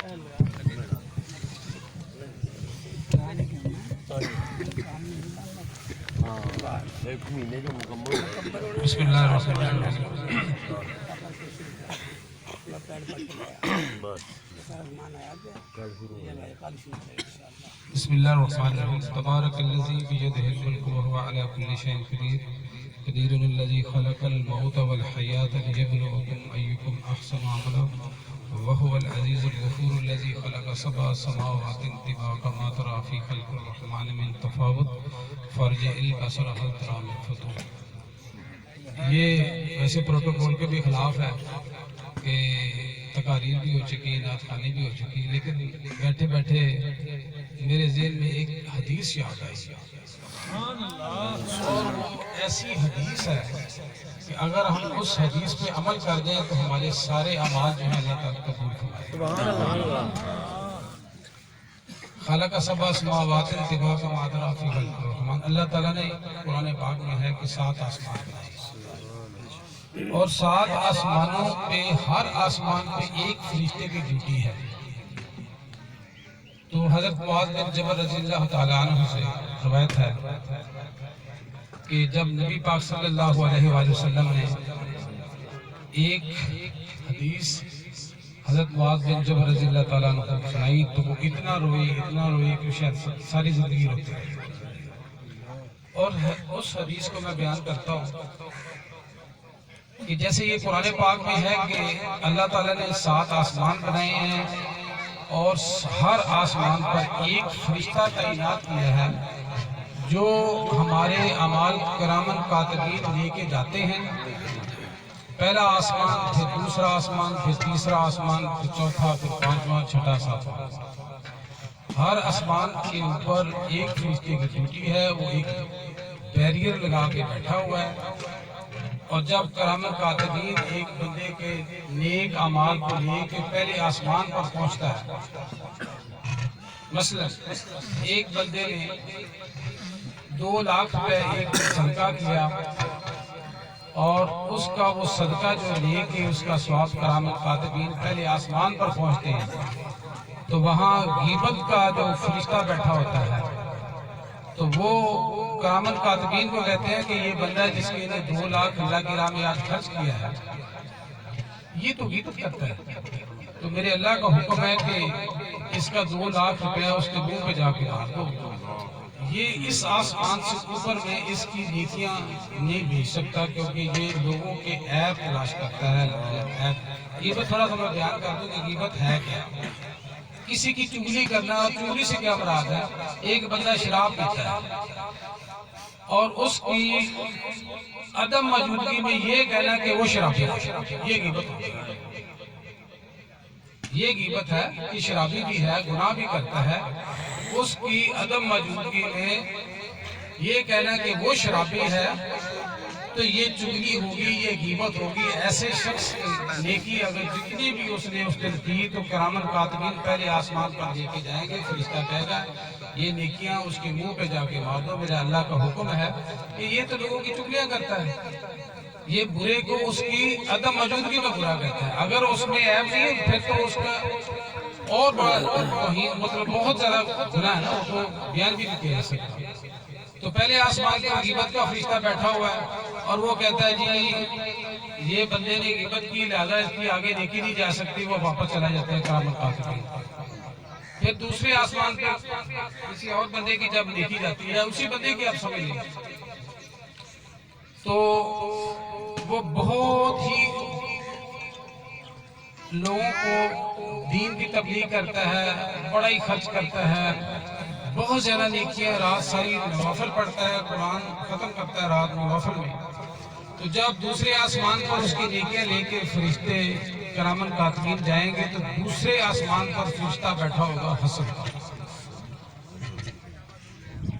بسم اللہ الرحمن الرحیم بسم اللہ الرحمن الرحیم تبارک الذی بیدہ الملک وهو علی کل شیء قدیر قدیر الذی خلق الموت والحیاة لیبلوکم ایکم احسن عملا وهو العزیز الغفور الذی خلق سبع سماوات طباقا ما تری فی خلق الرحمن من تفاوت فارجع البصر هل تری من فطور۔ یہ ویسے پروٹوکول کے بھی خلاف ہے کہ تقاریر بھی ہو چکی، نعت خوانی بھی ہو چکی، لیکن بیٹھے بیٹھے میرے ذہن میں ایک حدیث یاد آئی اور وہ ایسی حدیث ہے کہ اگر ہم اس حدیث پہ عمل کر دیں تو ہمارے سارے اعمال جو ہیں اللہ تعالیٰ قبول فرمائے۔ خلق سبع سماوات طباقا ما تری فی خلق الرحمن، اللہ تعالیٰ نے قرآن پاک میں ہے کہ 7 آسمان بنائے اور 7 آسمانوں پہ ہر آسمان پہ ایک فرشتے کی ڈیوٹی ہے۔ تو حضرت معاذ بن جبل رضی اللہ تعالیٰ عنہ سے روایت ہے کہ جب نبی پاک صلی اللہ علیہ وآلہ وسلم نے ایک حدیث حضرت معاذ بن جبل رضی اللہ تعالیٰ عنہ کو سنائی تو وہ اتنا روئے کہ شاید ساری زندگی روتے رہے۔ اور اس حدیث کو میں بیان کرتا ہوں کہ جیسے یہ قرآن پاک میں ہے کہ اللہ تعالیٰ نے 7 آسمان بنائے ہیں اور ہر آسمان پر ایک فرشتہ تعینات کیا ہے جو ہمارے اعمال کرامن کاتبین لے کے جاتے ہیں۔ پہلا آسمان، پھر دوسرا آسمان، پھر تیسرا آسمان، پھر چوتھا، پھر 5واں، 6واں، 7واں۔ ہر آسمان کے اوپر ایک فرشتے کی ڈیوٹی ہے، وہ ایک بیریئر لگا کے بیٹھا ہوا ہے۔ اور جب کرامن کاتبین ایک بندے کے نیک اعمال کو لے کے پہلے آسمان پر پہنچتا ہے، مثلا ایک بندے نے 2 لاکھ روپے ایک صدقہ کیا اور اس کا وہ صدقہ جو لے کے اس کا ثواب کرامن کاتبین پہلے آسمان پر پہنچتے ہیں تو وہاں غیبت کا جو فرشتہ بیٹھا ہوتا ہے تو وہ کرامن کاتبین کو کہتے ہیں کہ یہ بندہ جس کے نے 2 لاکھ اللہ کی راہ میں آج خرچ کیا ہے یہ تو غیبت کرتا ہے، تو میرے اللہ کا حکم ہے کہ اس کا 2 لاکھ روپیہ اس کے منہ پہ جا کے مار دو۔ یہ اس آسمان سے اوپر میں اس کی نیکیاں نہیں بھیج سکتا کیونکہ یہ لوگوں کے عیب تلاش کرتا ہے۔ غیبت تھوڑا سا میں بیان کر دوں کہ غیبت ہے کیا۔ کسی کی چغلی کرنا، اور چغلی سے کیا مراد ہے؟ ایک بندہ شراب پیتا ہے اور اس کی عدم موجودگی میں یہ کہنا کہ وہ شرابی ہے، یہ غیبت ہے۔ یہ غیبت ہے کہ شرابی بھی ہے، گناہ بھی کرتا ہے، اس کی عدم موجودگی میں یہ کہنا کہ وہ شرابی ہے تو یہ چغلی ہوگی، یہ غیبت ہوگی۔ ایسے شخص نیکی اگر جتنی بھی اس نے اس دن کی تو کرامن کاتبین پہلے آسمان پر لے کے جائیں گے، فرشتہ کہے گا یہ نیکیاں اس کے منہ پہ جا کے مار دو۔ میرا اللہ کا حکم ہے کہ یہ تو لوگوں کی چغلیاں کرتا ہے، یہ برے کو اس کی عدم موجودگی میں برا کہتا ہے۔ اگر اس میں عیب نہیں ہے پھر تو اس کا اور بڑا مطلب بہت زیادہ گناہ ہے نا، وہ تو بیان بھی نہیں کیا جا سکتا۔ تو پہلے آسمان پر غیبت کا فرشتہ بیٹھا ہوا ہے اور وہ کہتا ہے جی یہ بندے نے غیبت کی لہذا اس کی آگے نیکی نہیں جا سکتی، وہ واپس چلا جاتا ہے کرامن کاتبین۔ پھر دوسرے آسمان پہ کسی اور بندے کی جب نیکی جاتی ہے، اسی بندے کی آپ سمجھ لیں تو وہ بہت ہی لوگوں کو دین کی تبلیغ کرتا ہے، بڑا ہی خرچ کرتا ہے، بہت زیادہ نیکیاں، رات ساری نوافل پڑھتا ہے، قرآن ختم کرتا ہے رات نوافل میں۔ تو جب دوسرے آسمان پر اس کی نیکیاں لے کے فرشتے کرامن کاتبین جائیں گے تو دوسرے آسمان پر فرشتہ بیٹھا ہوگا حسد کا،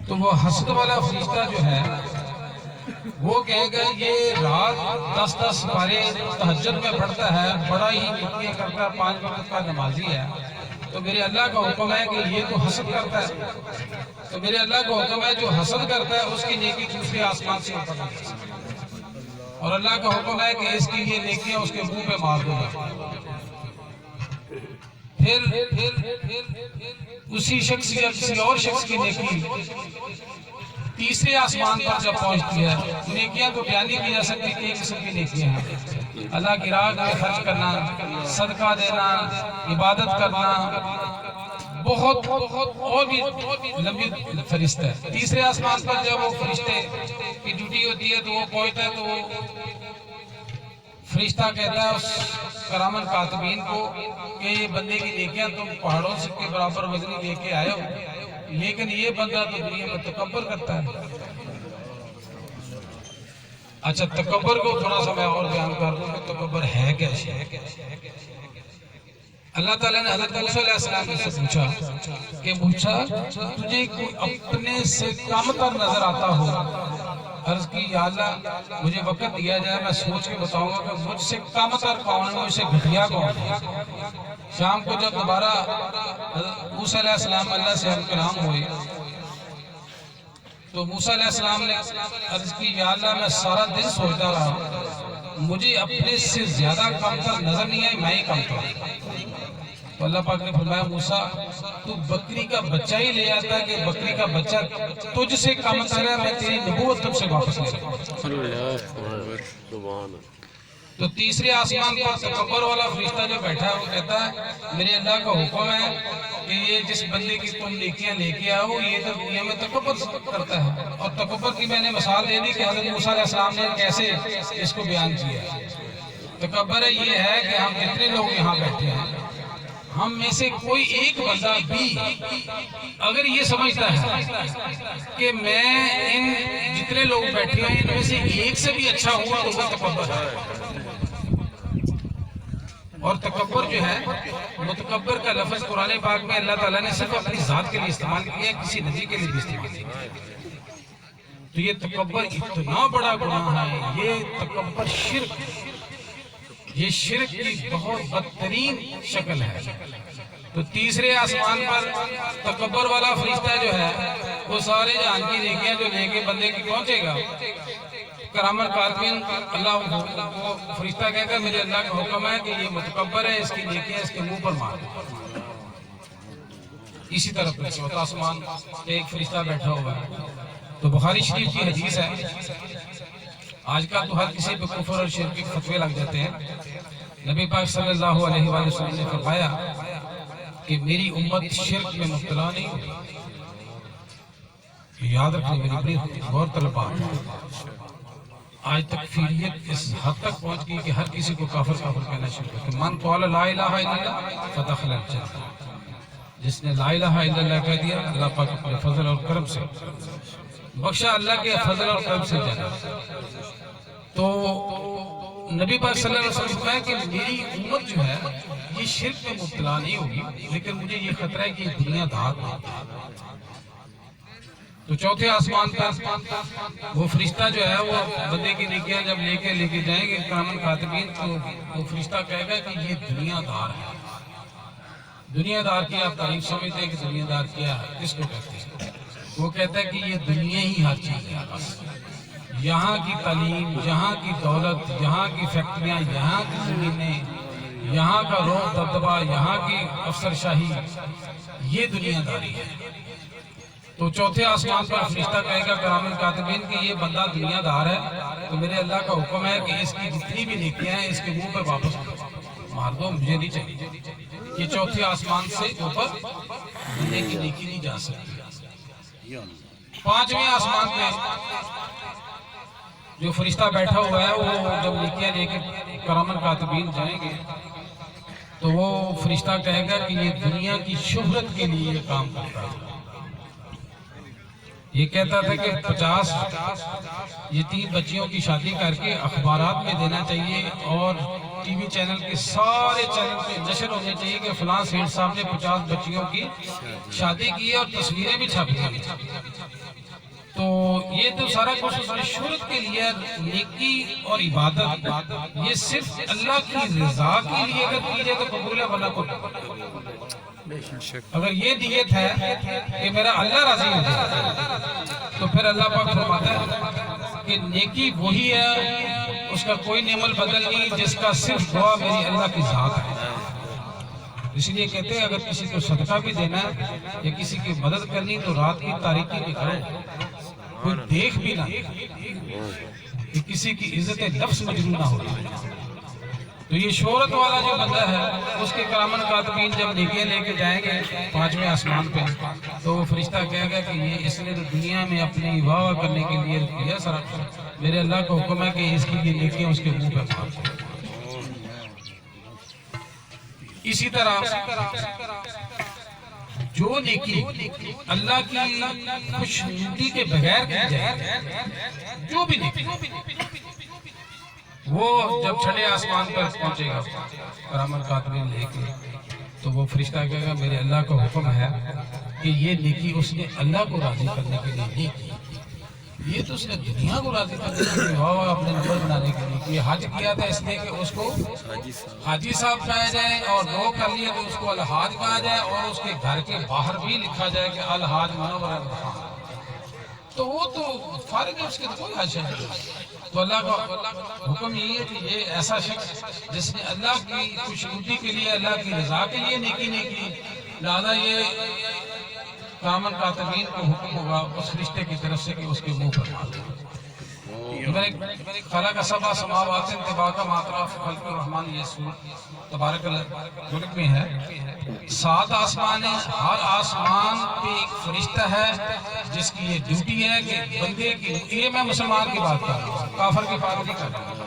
تو وہ حسد والا فرشتہ جو ہے وہ کہے گا یہ رات 10 پارے تہجد میں پڑھتا ہے، بڑا ہی نیکیاں کرتا ہے، 5 وقت کا نمازی ہے، تو میرے اللہ کا حکم ہے کہ یہ تو حسد کرتا ہے، تو میرے اللہ کا حکم ہے جو حسد کرتا ہے اس کی نیکی دوسرے آسمان سے اوپر نہیں جا سکتی، اور اللہ کا حکم ہے کہ اس کی یہ نیکیاں اس کے منہ پہ مار دو گا۔ پھر اسی شخص یا کسی اور شخص کی نیکی تیسرے آسمان پر جب پہنچتی ہے، نیکیاں تو بیان نہیں کی جا سکتی کہ ایک قسم کی نیکیاں ہیں۔ اللہ کی راہ میں خرچ کرنا، صدقہ دینا، عبادت کرنا، بہت اور بھی لمبی فہرست ہے۔ تیسرے آسمان پر جب وہ فرشتے کی ڈیوٹی ہوتی ہے تو وہ پہنچتا ہے، تو وہ فرشتہ کہتا ہے اس کرامن کاتبین کو کہ یہ بندے کی نیکیاں تم پہاڑوں سے کے برابر وزنی لے کے آئے ہو، لیکن یہ بندہ تو دنیا میں تکبر کرتا ہے۔ اچھا، تکبر کو تھوڑا سا میں اور بیان کر دوں کہ تکبر ہے کیسے۔ اللہ تعالیٰ نے حضرت موسیٰ علیہ السلام سے پوچھا کہ تجھے کوئی اپنے سے کم تر نظر آتا ہو؟ عرض کی یا اللہ مجھے وقت دیا جائے، میں سوچ کے بتاؤں گا کہ مجھ سے کم تر کون ہے، مجھ سے گھٹیا کون ہے۔ شام کو جب دوبارہ موسیٰ علیہ السلام اللہ سے ہم کلام ہوئے تو موسیٰ علیہ السلام نے عرض کی یا اللہ میں سارا دن سوچتا رہا، مجھے اپنے سے زیادہ کم تر نظر نہیں آئی، میں ہی کم تر۔ تو اللہ پاک نے فرمایا موسیٰ تو بکری کا بچہ ہی لے آتا ہے کہ بکری کا بچہ تجھ سے کم تر ہے، میں تیری نبوت تجھ سے واپس لے رہا ہوں۔ تو تیسرے آسمان پر تکبر والا فرشتہ جو بیٹھا ہے وہ کہتا ہے میرے اللہ کا حکم ہے کہ یہ جس بندے کی تم نیکیاں لے کے آؤ یہ تو دنیا میں تکبر کرتا ہے۔ اور تکبر کی میں نے مثال دے دی کہ حضرت موسیٰ علیہ السلام نے کیسے اس کو بیان کیا۔ تکبر یہ ہے کہ ہم جتنے لوگ یہاں بیٹھے ہیں، ہم میں سے کوئی ایک بندہ بھی اگر یہ سمجھتا ہے کہ میں ان جتنے لوگ بیٹھے ہیں ان میں سے ایک سے بھی اچھا ہوا تو وہ تکبر ہے۔ اور تکبر جو ہے، متکبر کا لفظ قرآن پاک میں اللہ تعالیٰ نے صرف اپنی ذات کے لیے استعمال کیا ہے، کسی نبی کے لیے بھی استعمال کیا۔ تو یہ تکبر اتنا بڑا گناہ ہے، یہ تکبر شرک، یہ شرک کی بہت بدترین شکل ہے۔ تو تیسرے آسمان پر تکبر والا فرشتہ جو ہے وہ سارے جہان کی نیکیاں جو لے کے بندے کی پہنچے گا، کرامن کاتبین اللہ وہ فرشتہ کہے گا میرے اللہ کا حکم ہے کہ یہ متکبر ہے، اس کی نیکیاں اس کے منہ پر مار۔ اسی طرح چوتھا آسمان پہ ایک فرشتہ بیٹھا ہوا ہے۔ تو بخاری شریف کی حدیث ہے، آج کل تو ہر کسی پہ کفر اور شرک کے فتوے لگ جاتے ہیں۔ نبی پاک صلی اللہ علیہ وآلہ وسلم نے فرمایا کہ میری امت شرک میں مبتلا نہیں ہوگی۔ یاد رکھیں میری بڑی غور طلب بات ہے، آج تکفیریت اس حد تک پہنچ گئی کہ ہر کسی کو کافر کہنا شروع کرتے۔ من قال لا الہ الا اللہ فدخل الجنہ، جس نے لا الہ الا اللہ کہہ دیا اللہ پاک اپنے فضل اور کرم سے بخشا، اللہ کے فضل اور کرم سے جانا۔ تو نبی پاک صلی اللہ علیہ وسلم کہا کہ میری امت جو ہے یہ شرک میں مبتلا نہیں ہوگی، لیکن مجھے یہ خطرہ ہے کہ یہ دنیا دار نہیں۔ تو چوتھے آسمان پر وہ فرشتہ جو ہے وہ بندے کی نیکیاں جب لے کے جائیں گے کرامن کاتبین، تو وہ فرشتہ کہے گا کہ یہ دنیا دار ہے۔ دنیا دار کی آپ تعریف سمجھتے ہیں کہ دنیا دار کیا ہے، کس کو کہتے ہیں؟ وہ کہتا ہے کہ یہ دنیا ہی ہر چیز ہے، بس یہاں کی تعلیم، یہاں کی دولت، یہاں کی فیکٹریاں، یہاں کی زمینیں، یہاں کا روب دبدبہ، یہاں کی افسر شاہی، یہ دنیا داری ہے۔ تو چوتھے آسمان پر فرشتہ کہے گا کرامن کاتبین کہ یہ بندہ دنیا دار ہے، تو میرے اللہ کا حکم ہے کہ اس کی جتنی بھی نیکیاں ہیں اس کے منہ پر واپس مار دو، مجھے نہیں چاہیے۔ یہ چوتھے آسمان سے اوپر بندے کی نیکی نہیں جا سکتی۔ پانچویں آسمان پہ جو فرشتہ بیٹھا ہوا ہے وہ جب نیکیاں لے کے کرامن کاتبین جائیں گے تو وہ فرشتہ کہے گا کہ یہ دنیا کی شہرت کے لیے یہ کام کرتا ہے۔ یہ کہتا تھا کہ 50 یتیم بچیوں کی شادی کر کے اخبارات میں دینا چاہیے اور ٹی وی چینل کے سارے چینل پہ نشر ہونے چاہیے کہ فلاں سیٹھ صاحب نے 50 بچیوں کی شادی کی اور تصویریں بھی چھاپی ہیں۔ تو یہ تو سارا کچھ اس میں شہرت کے لیے، نیکی اور عبادت یہ صرف اللہ کی رضا کے لیے اگر کی جائے تو قبول ہے، ورنہ کو اگر یہ نیت ہے کہ میرا اللہ راضی ہو جائے تو پھر اللہ پاک فرماتا ہے کہ نیکی وہی ہے، اس کا کوئی نعمل بدل نہیں، جس کا صرف دعا میری اللہ کی ذات ہے۔ اس لیے کہتے ہیں اگر کسی کو صدقہ بھی دینا ہے یا کسی کی مدد کرنی تو رات کی تاریکی میں کرو، کوئی دیکھ بھی نہ کہ کسی کی عزت نفس مجروح نہ ہو۔ تو یہ شہرت والا جو بندہ ہے اس کے کرامن کاتبین جب نیکیاں لے کے جائیں گے 5ویں آسمان پہ تو وہ فرشتہ کہے گا کہ یہ اس نے تو دنیا میں اپنی واہ کرنے کے لیے کیا سر، میرے اللہ کا حکم ہے کہ اس کی یہ نیکیاں اس کے منہ پہ مار دو۔ اسی طرح جو نیکی اللہ کی خوشنودی کے بغیر کی جائے، جو بھی نیکی وہ جب چھٹے آسمان پر پہنچے گا کرامن کاتبین لے کے تو وہ فرشتہ کہے گا میرے اللہ کا حکم ہے کہ یہ نیکی اس نے اللہ کو راضی کرنے کے لیے نہیں کی، یہ تو اس نے دنیا کو راضی کرنے کے لیے واہ اپنے نمبر بنانے کے لیے۔ یہ حج کیا تھا اس لیے کہ اس کو حاجی صاحب کہا جائے، اور لوگ کر لیے تو اس کو الحاج کہا جائے، اور اس کے گھر کے باہر بھی لکھا جائے کہ الحاج منور خان، تو وہ تو فارغ ہے، اس کے تو کوئی حاجت نہیں۔ تو اللہ کا حکم یہ ہے کہ یہ ایسا شخص جس نے اللہ کی خوشنودی کے لیے، اللہ کی رضا کے لیے نیکی نہیں کی، لہذا یہ کرامن کاتبین کو حکم ہوگا اس فرشتے کی طرف سے کہ اس کے منہ پر مار دو۔ خلق سبع سماوات طباقا ما ترى في خلق الرحمن، یہ سورۃ تبارک الملک میں ہے۔ 7 آسمان ہیں، ہر آسمان پہ ایک فرشتہ ہے جس کی یہ ڈیوٹی ہے کہ بندے کی، یہ میں مسلمان کی بات کر رہا ہوں، کافر کی بات نہیں کر رہا ہوں۔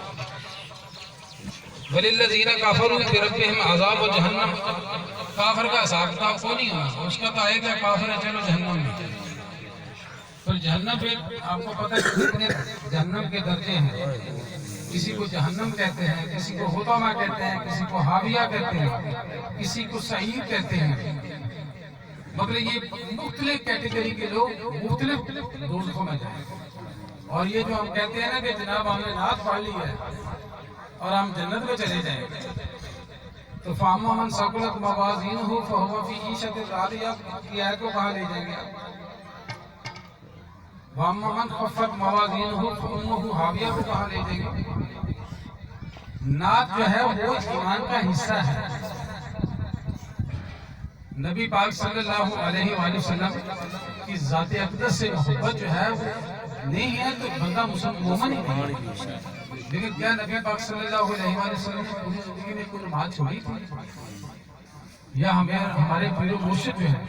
وَلِلَّذِينَ كَفَرُوا بِرَبِّهِمْ عَذَابُ جَهَنَّمَ، کافر کا حساب کتاب کو نہیں ہونا، اس کا تو آئے گا کافر ہے چلو جہنم میں۔ پھر جہنم پہ آپ کو پتہ ہے کتنے جہنم کے درجے ہیں، کسی کو جہنم کہتے ہیں، کسی کو حطمہ کہتے ہیں، کسی کو حاویہ کہتے ہیں، کسی کو سعیر کہتے ہیں، مطلب یہ مختلف کیٹیگری کے لوگ مختلف دوزخوں میں جائیں۔ اور یہ جو ہم کہتے ہیں نا کہ جناب ہم نے نعت پڑھ لی ہے اور ہم جنت میں چلے جائیں تو فَأَمَّا مَنْ ثَقُلَتْ مَوَازِينُهُ فَهُوَ فِي عِيشَةٍ رَاضِيَةٍ کی آیت کو کہاں لے جائیں گے آپ؟ وَأَمَّا مَنْ خَفَّتْ مَوَازِينُهُ فَأُمُّهُ هَاوِيَةٌ کو کہاں لے جائیں گے؟ نعت جو ہے وہ ایمان کا حصہ ہے۔ نبی پاک صلی اللہ علیہ وآلہ وسلم کی ذات اقدس سے محبت جو ہے وہ نہیں ہے تو بندہ مومن ہی نہیں۔ لیکن کیا نبی پاک صلی اللہ علیہ وآلہ وسلم نے پوری زندگی میں کوئی نماز چھوڑی تھی؟ یا ہمارے پیر و مرشد جو ہیں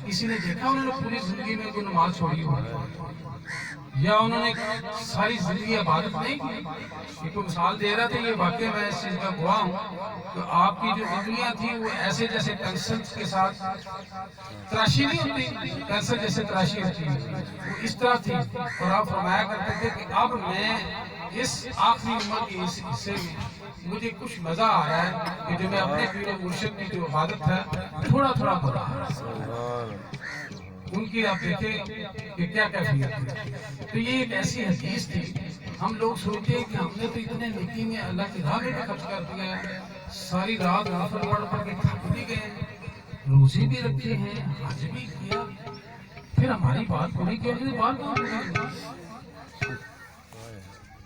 کسی نے دیکھا انہوں نے پوری زندگی میں کوئی نماز چھوڑی ہو، یا انہوں نے ساری زندگی عبادت نہیں کی؟ کوئی مثال دے رہا تھا، یہ واقعہ میں اس چیز کا گواہ ہوں کہ آپ کی جو انگلیاں تھیں وہ ایسے جیسے پینسل کے ساتھ تراشی نہیں ہوتی، پینسل جیسے تراشی ہوتی ہے وہ اس طرح تھی، اور آپ فرمایا کرتے تھے کہ اب میں اس آخری عمر کے اس حصے میں مجھے کچھ مزہ آ رہا ہے کہ جو میں اپنے پیر و مرشد کی جو عبادت ہے تھوڑا تھوڑا بڑھا رہا ہوں۔ ان کی آپ دیکھیں کہ کیا کیفیت تھی۔ تو یہ ایک ایسی حدیث تھی، ہم لوگ سوچتے ہیں کہ ہم نے تو اتنے نیکی میں اللہ کی راہ میں خرچ کر دیا ہے، ساری رات نفل پڑھ پڑھ کے تھک بھی گئے، روزے بھی رکھے ہیں، حج بھی کیا، پھر ہماری بات پوری کیوں نہیں؟ بات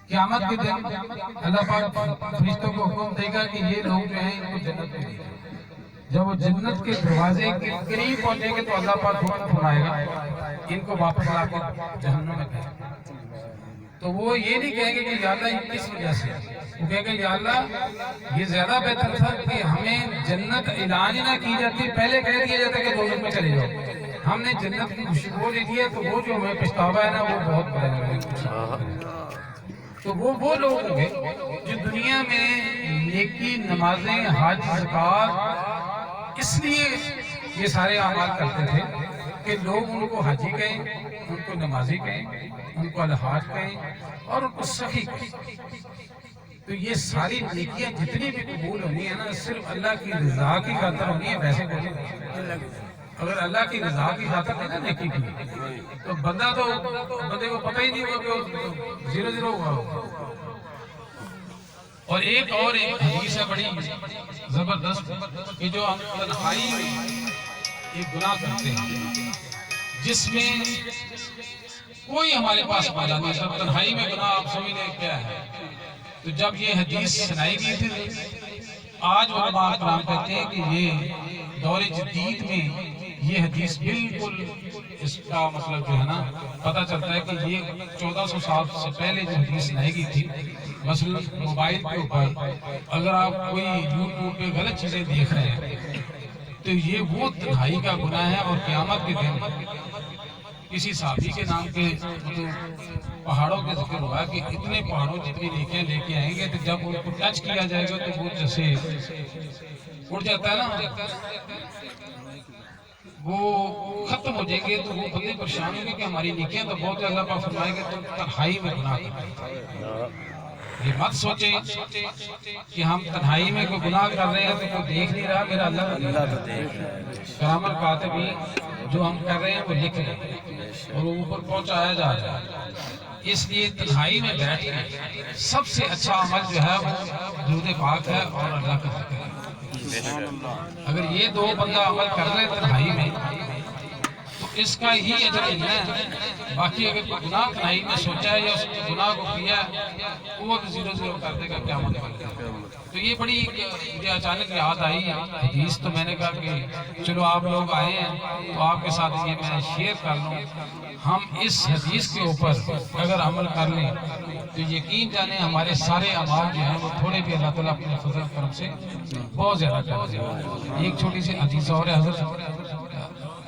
قیامت کے دن اللہ پاک فرشتوں کو حکم دے گا کہ یہ لوگ جو ہیں ان کو جنت میں لے جائیں۔ جب وہ جنت کے دروازے کے قریب پہنچیں گے تو اللہ پاک حکم فرمائے گا ان کو واپس لا کے جہنم میں بھیجو۔ تو وہ یہ نہیں کہیں گے کہ یا اللہ یہ کس وجہ سے، وہ کہیں گے یا اللہ یہ زیادہ بہتر تھا کہ ہمیں جنت اعلان ہی نہ کی جاتی، پہلے کہہ دیا جاتا کہ دوزخ میں چلے جاؤ، ہم نے جنت کی خوشبو لے لی ہے تو وہ جو ہمیں پچھتاوا ہے نا وہ بہت بڑا ہے۔ تو وہ لوگ ہوں گے جو دنیا میں نیکی، نمازیں، حج، زکوٰۃ اس لیے یہ سارے اعمال کرتے تھے کہ لوگ ان کو حاجی کہیں، ان کو نمازی کہیں، ان کو الحاج کہیں اور ان کو سخی کہیں۔ تو یہ ساری نیکیاں جتنی بھی قبول ہونی ہے نا صرف اللہ کی رضا کی خاطر ہونی ہے، ویسے کوئی نہیں۔ اگر اللہ کی رضا کی خاطر نہیں نا نیکی کی تو بندے کو پتہ ہی نہیں ہوگا کہ 0-0 ہوا ہوگا۔ اور ایک حدیث ہے بڑی زبردست کہ جو ہم تنہائی میں ایک گناہ کرتے ہیں جس میں کوئی ہمارے پاس موجود نہیں، سب تنہائی میں گناہ، آپ سمجھ لیں کیا ہے۔ تو جب یہ حدیث سنائی گئی تھی آج علماء کرام کہتے ہیں کہ یہ دور جدید میں یہ حدیث بالکل اس کا مطلب جو ہے نا پتہ چلتا ہے کہ یہ 1400 سال سے پہلے جو حدیث لائی گئی تھی، مثلا موبائل کے اوپر اگر آپ کوئی یوٹیوب پہ غلط چیزیں دیکھ رہے ہیں تو یہ وہ تنہائی کا گناہ ہے، اور قیامت کے دن کسی صحابی کے نام کے پہاڑوں کے ذکر ہوا کہ اتنے پہاڑوں جتنی نیکیاں لے کے آئیں گے تو جب ان کو ٹچ کیا جائے گا تو وہ جیسے اڑ جاتا ہے نا، وہ ختم ہو جائیں گے، تو وہ بندے پریشان ہوں گے کہ ہماری نیکیاں تو بہت اللہ پاک فرمائے گا تم تنہائی میں گناہ کرتے ہیں۔ یہ مت سوچیں کہ ہم تنہائی میں کوئی گناہ کر رہے ہیں تو کوئی دیکھ نہیں رہا، میرا اللہ تو دیکھ رہا ہے۔ کرام الکاتبین جو ہم کر رہے ہیں وہ لکھ رہے ہیں اور وہ اوپر پہنچایا جا رہا ہے۔ اس لیے تنہائی میں بیٹھ کے سب سے اچھا عمل جو ہے وہ درود پاک ہے اور اللہ کا ذکر ہے۔ اگر یہ دو بندہ عمل کر رہے تنہائی میں تو اس کا ہی اجر ملنا ہے، باقی اگر کوئی گناہ تنہائی میں سوچا ہے یا اس گناہ کو کیا ہے وہ تو زیرو زیرو کر دے گا قیامت والے دن۔ تو یہ بڑی مجھے اچانک یاد آئی حدیث، تو میں نے کہا کہ چلو آپ لوگ آئے ہیں تو آپ کے ساتھ یہ میں شیئر کر لوں۔ ہم اس حدیث کے اوپر اگر عمل کر لیں تو یقین جانیں ہمارے سارے اعمال جو ہیں وہ تھوڑے بھی اللہ تعالیٰ اپنے فضل کرم سے بہت زیادہ کر دے گا۔ ایک چھوٹی سی حدیث اور ہے، حضرت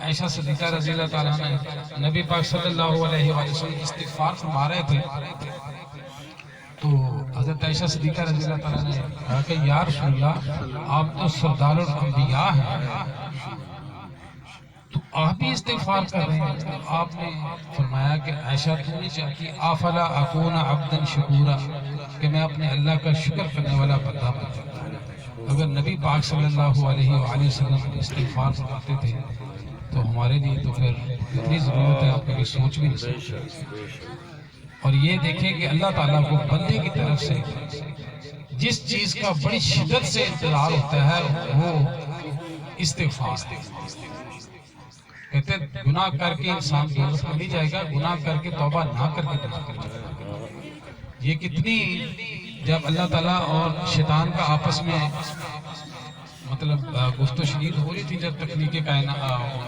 عائشہ صدیقہ رضی اللہ تعالیٰ عنہ نبی پاک صلی اللہ علیہ وآلہ وسلم استغفار فرما رہے تھے تو حضرت عائشہ صدیقہ رضی اللہ تعالیٰ نے کہا کہ یا رسول اللہ آپ تو سردار الانبیاء ہیں تو آپ بھی استغفار کر رہے ہیں۔ تو آپ نے فرمایا کہ عائشہ تو نہیں چاہتی افلا اکون عبدا شکورا کہ میں اپنے اللہ کا شکر کرنے والا بندہ بن جاؤں۔ اگر نبی پاک صلی اللہ علیہ وآلہ وسلم استغفار فرماتے تھے تو ہمارے لیے تو پھر اتنی ضرورت ہے آپ کبھی سوچ بھی نہیں سکتے۔ اور یہ دیکھیں کہ اللہ تعالیٰ کو بندے کی طرف سے جس چیز کا بڑی شدت سے انتظار ہوتا ہے وہ استغفار ہے۔ کہتے ہیں گناہ کر کے انسان دوزخ میں نہیں جائے گا، گناہ کر کے توبہ نہ کر کے دوزخ میں جائے گا۔ یہ کتنی جب اللہ تعالیٰ اور شیطان کا آپس میں مطلب گفت و شنید ہو رہی تھی، جب تخلیق کائنات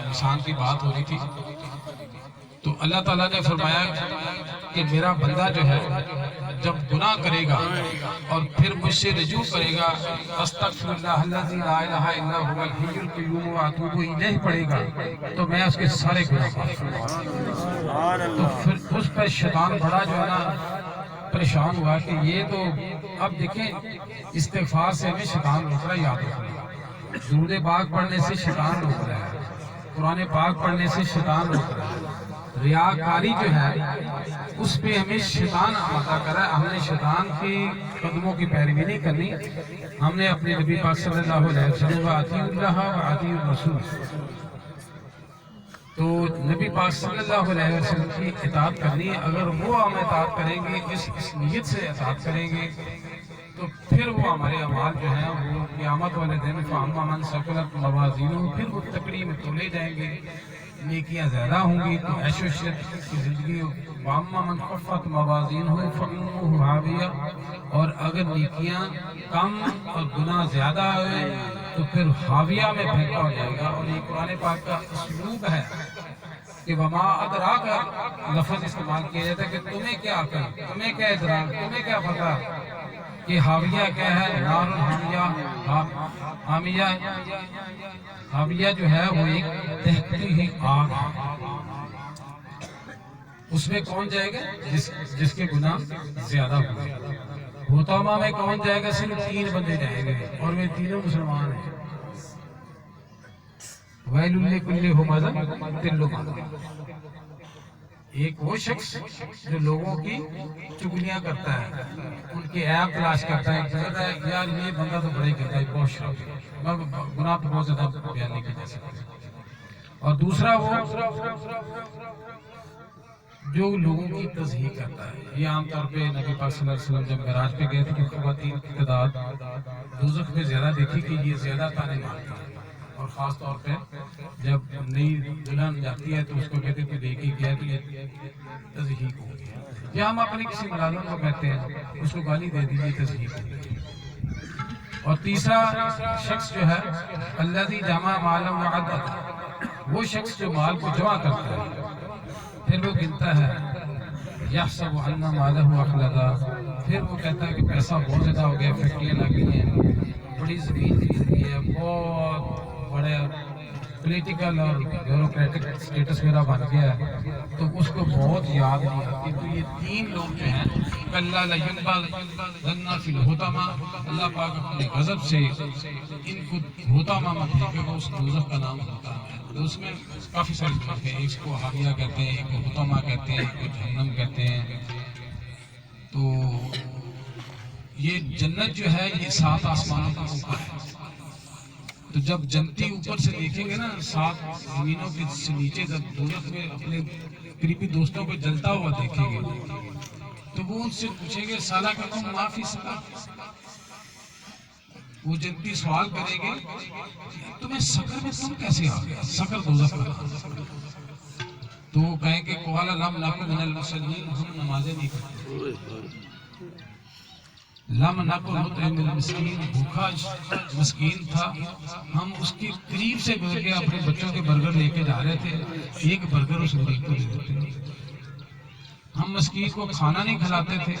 انسان کی بات ہو رہی تھی تو اللہ تعالیٰ نے فرمایا کہ میرا بندہ جو ہے جب گناہ کرے گا اور پھر مجھ سے رجوع کرے گا استغفر اللہ الذی لا الہ الا هو الحی القیوم واتوب الیہ پڑھے گا تو میں اس کے سارے گناہ معاف کروں۔ تو پھر اس پر شیطان بڑا جو ہے نا پریشان ہوا کہ یہ تو اب دیکھیں استغفار سے ہمیں شیطان روک رہا ہے، یاد رکھنا، درود پاک پڑھنے سے شیطان روک رہا ہے، قرآن پاک پڑھنے سے شیطان روک رہا ہے، ریاکاری جو ہے اس پہ ہمیں شیطان آمادہ کرا ہے۔ ہم نے شیطان کی قدموں کی پیروی نہیں کرنی، ہم نے اپنے نبی پاک صلی اللہ علیہ وسلم وَأَطِیعُوا اللَّهَ وَأَطِیعُوا الرَّسُولَ تو نبی پاک صلی اللہ علیہ وسلم کی اطاعت کرنی ہے۔ اگر وہ ہم اطاعت کریں گے، اس نیت سے اطاعت کریں گے تو پھر وہ ہمارے اعمال جو ہیں وہ قیامت والے دن فَأَمَّا مَنْ ثَقُلَتْ مَوَازِینُهُ پھر وہ تکڑی میں تولے جائیں گے، نیکیاں زیادہ ہوں گی تو عیش و عشرت کی زندگی ہو۔ وَأَمَّا مَنْ خَفَّتْ مَوَازِینُهُ فَأُمُّهُ ہَاوِیَةٌ اور اگر نیکیاں کم اور گناہ زیادہ ہوئے تو پھر حاویہ میں پھینکا ہو جائے گا۔ اور یہ قرآن پاک کا اسلوب ہے کہ وما ادراک لفظ استعمال کیا جاتا ہے کہ تمہیں کیا عقل، تمہیں کیا ادراک، تمہیں کیا پتہ کہ حاویہ کیا ہے، نار حامیہ حاویہ جو ہے وہ ایک دہتی ہوئی آگ ہے، اس میں کون جائے گا جس کے گناہ زیادہ ہوئے۔ ہوتامہ میں کون جائے گا؟ صرف 3 بندے جائیں گے اور وہ تینوں مسلمان ہیں۔ وَيْلٌ لِّكُلِّ هُمَزَةٍ لُّمَزَةٍ ایک وہ شخص جو لوگوں کی چگلیاں کرتا ہے، ان کے عیب تلاش کرتا ہے، کہتا ہے یار یہ بندہ تو بڑا ہی کرتا ہے، بہت شراب ہے، گناہ تو بہت زیادہ بیان نہیں کیا جا سکتا۔ اور دوسرا وہ جو لوگوں کی تصحیح کرتا ہے۔ یہ عام طور پہ نبی پاک صلی اللہ علیہ وسلم جب معراج پہ گئے تھے کہ خواتین کی تعداد دوزخ میں زیادہ دیکھی کہ یہ زیادہ تانے مارتی ہیں، اور خاص طور پہ جب نئی دلہن جاتی ہے تو اس کو کہتے کہ دیکھی گیا تو یہ تصحیح ہو گیا، یا ہم اپنے کسی ملازم کو کہتے ہیں اس کو گالی دے دیجیے تصحیح ہو گئی۔ اور تیسرا شخص جو ہے الذی جمع مالا وعدہ، وہ شخص جو مال کو جمع کرتا ہے پھر وہ گنتا ہے، یحسب ان مالہ اخلدا، پھر وہ کہتا ہے کہ پیسہ بہت زیادہ ہو گیا، فیکٹریاں لگ گئی ہیں، بڑی زمین خرید لی ہے، بہت بڑے پولیٹیکل اور بیوروکریٹک اسٹیٹس میرا بن گیا ہے، تو اس کو بہت یاد نہیں آتی۔ تو یہ تین لوگ جو ہیں کلا لینبذن فی الحطمہ، اللہ پاک اپنے غضب سے ان کو حطمہ میں پھینکے گا، اس دوزخ کا نام ہوتا ہے۔ تو اس میں کافی سارے فرق ہیں، ایک کو حاویہ کہتے ہیں، ایک کو حطمہ کہتے ہیں، ایک کو جہنم کہتے ہیں۔ تو یہ جنت جو ہے یہ 7 آسمانوں کے اوپر ہے، تو جب جنتی اوپر سے دیکھیں گے نا 7 زمینوں کے سے نیچے، جب دوزخ میں اپنے قریبی دوستوں کو جلتا ہوا دیکھیں گے تو وہ ان سے پوچھیں گے سالہ کا تم معافی سکا، وہ جنتی سوال کریں گے تمہیں سقر میں تم کیسے آ گیا، سقر دوزخ کا، تو وہ کہیں کہ قال لم نکن من المصلین، ہم نمازیں نہیں پڑھتے، لم نکن نطعم المسکین، بھوکا مسکین تھا، ہم اس کے قریب سے گزر کے اپنے بچوں کے برگر لے کے جا رہے تھے، ایک برگر اس غریب کو دے دیتے، ہم مسکین کو کھانا نہیں کھلاتے تھے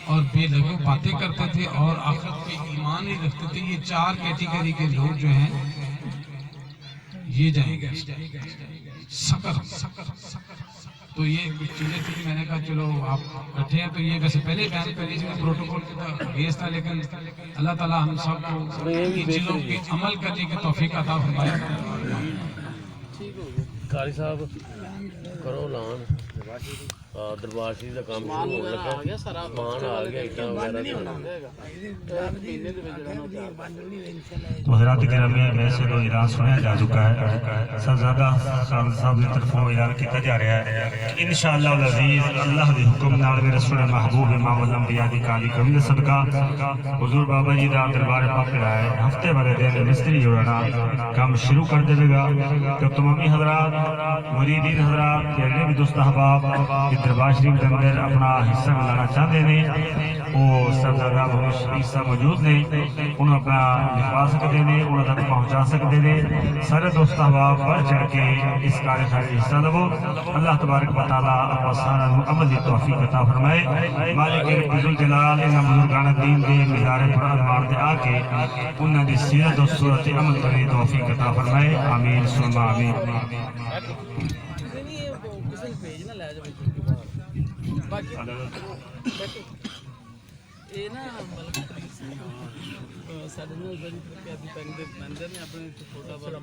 اور بے لگو باتیں کرتے تھے اور آخرت پہ ایمان نہیں رکھتے تھے۔ یہ 4 کیٹیگری کے لوگ جو ہیں یہ جائیں گے سقر۔ تو یہ کچھ چیزیں تھی، میں نے کہا چلو آپ کٹھے ہیں تو یہ ویسے پہلے بیان کر لیجیے، پروٹوکول کا گیس تھا، لیکن اللہ تعالیٰ ہم سب کو ان چیزوں کی عمل کرنے کی توفیق عطا فرمائے۔ قاری صاحب کرو اعلان، دربار شریف کا کام شروع ہونے لگا، سامان آ گیا، اٹاں وغیرہ۔ تو حضرات گرامی ویسے تو اعلان سنیا جا چکا ہے، صاحبزادہ صاحب کی طرفوں اعلان کیا جا رہا ہے کہ انشاءاللہ العزیز اللہ کے حکم نال میرے رسول محبوب امام الانبیاء دی کالی کمی دے صدقہ حضور بابا جی دا دربار پاک ہے، ہفتے والے دن مستری جو ہے نا کام شروع کر دے گا۔ تو تمامی حضرات، مریدین حضرات، اگلے بھی دوست احباب کہ دربار شریف کے اندر اپنا حصہ ملانا چاہتے ہیں، وہ صاحبزادہ بہت شریف صاحب موجود نے، انہوں اپنا لکھوا سکتے ہیں، انہوں تک پہنچا سکتے ہیں۔ سارے دوست احباب بڑھ چڑھ کے اس کار خیر حصہ لو، اللہ تبارک و تعالیٰ اپنا سارا عمل کی توفیق عطا فرمائے۔ مالک رب ذوالجلال انہاں بزرگان دین دے مزار پرانوار دے آ کے انہاں دی سیرت و صورت عمل کرنے کی توفیق عطا فرمائے، آمین ثم آمین۔ ਇਹ ਨਾ ਮਤਲਬ ਸਾਡੇ ਨਾਲ ਬੜੀ ਪਿਆਰੀ ਪੈਂਦੇ ਨੇ ਆਪਣੇ ਛੋਟਾ ਬੜਾ